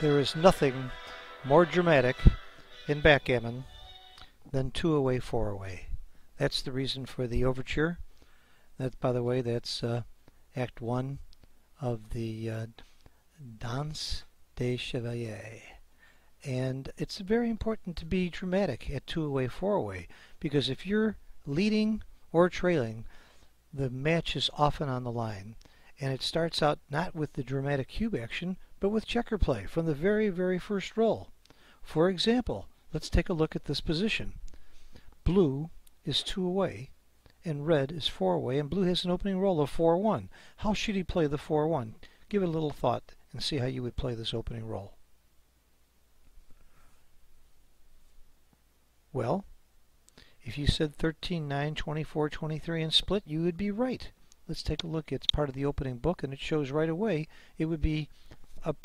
There is nothing more dramatic in backgammon than 2 away, 4 away. That's the reason for the overture. That, by the way, that's Act 1 of the Danse des Chevaliers. And it's very important to be dramatic at 2 away, 4 away, because if you're leading or trailing, the match is often on the line. And it starts out not with the dramatic cube action, but with checker play from the very, very first roll. For example, let's take a look at this position. Blue is 2 away, and red is 4 away, and blue has an opening roll of 4-1. How should he play the 4-1? Give it a little thought and see how you would play this opening roll. Well, if you said 13, 9, 24, 23, and split, you would be right. Let's take a look. It's part of the opening book, and it shows right away it would be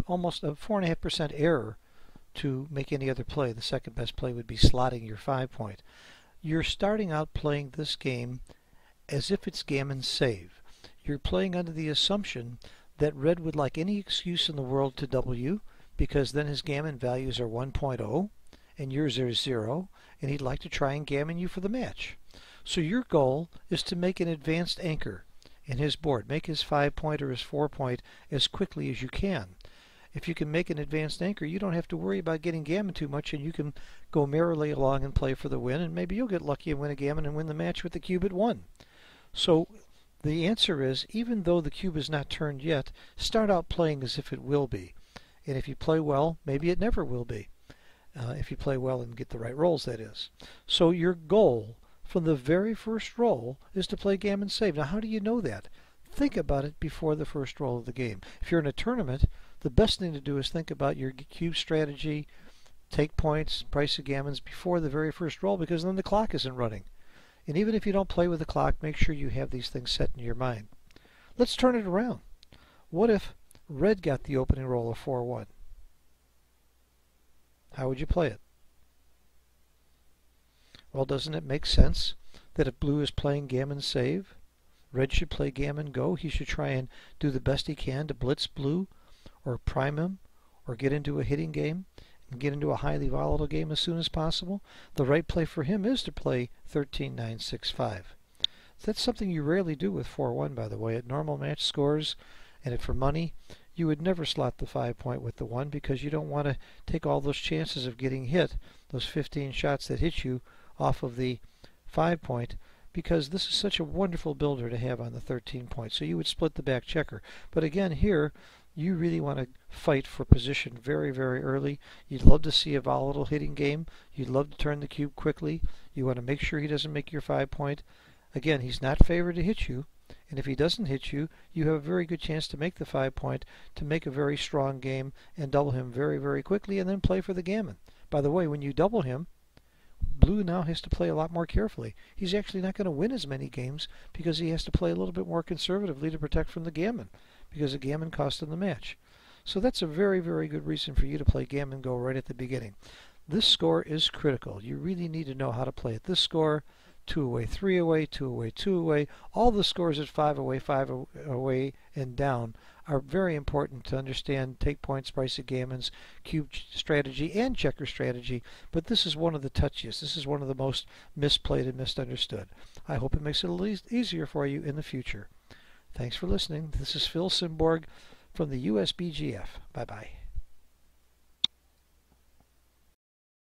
almost a 4.5% error to make any other play. The second best play would be slotting your 5-point. You're starting out playing this game as if it's gammon save. You're playing under the assumption that red would like any excuse in the world to double you, because then his gammon values are 1.0 and yours are 0, and he'd like to try and gammon you for the match. So your goal is to make an advanced anchor in his board. Make his 5-point or his 4-point as quickly as you can. If you can make an advanced anchor, you don't have to worry about getting gammon too much, and you can go merrily along and play for the win, and maybe you'll get lucky and win a gammon and win the match with the cube at 1. So the answer is, even though the cube is not turned yet, start out playing as if it will be. And if you play well, maybe it never will be. If you play well and get the right rolls, that is. So your goal from the very first roll is to play gammon save. Now, how do you know that? Think about it before the first roll of the game. If you're in a tournament, the best thing to do is think about your cube strategy, take points, price of gammons before the very first roll, because then the clock isn't running. And even if you don't play with the clock, make sure you have these things set in your mind. Let's turn it around. What if red got the opening roll of 4-1? How would you play it? Well, doesn't it make sense that if blue is playing gammon save, red should play gammon go? He should try and do the best he can to blitz blue, or prime him, or get into a hitting game, and get into a highly volatile game as soon as possible. The right play for him is to play 13, 9, 6, 5. That's something you rarely do with 4-1, by the way. At normal match scores, and for money, you would never slot the 5-point with the 1, because you don't want to take all those chances of getting hit, those 15 shots that hit you off of the 5-point, because this is such a wonderful builder to have on the 13-point. So you would split the back checker. But again, here, you really want to fight for position very, very early. You'd love to see a volatile hitting game. You'd love to turn the cube quickly. You want to make sure he doesn't make your 5-point. Again, he's not favored to hit you. And if he doesn't hit you, you have a very good chance to make the 5-point, to make a very strong game and double him very, very quickly, and then play for the gammon. By the way, when you double him, blue now has to play a lot more carefully. He's actually not going to win as many games because he has to play a little bit more conservatively to protect from the gammon, because the gammon cost him the match. So that's a very, very good reason for you to play gammon go right at the beginning. This score is critical. You really need to know how to play it. This score, 2 away, 3 away, 2 away, 2 away, all the scores at 5 away, 5 away, and down are very important to understand take points, price of gammons, cube strategy, and checker strategy. But this is one of the touchiest. This is one of the most misplayed and misunderstood. I hope it makes it a little easier for you in the future. Thanks for listening. This is Phil Simborg from the USBGF. Bye-bye.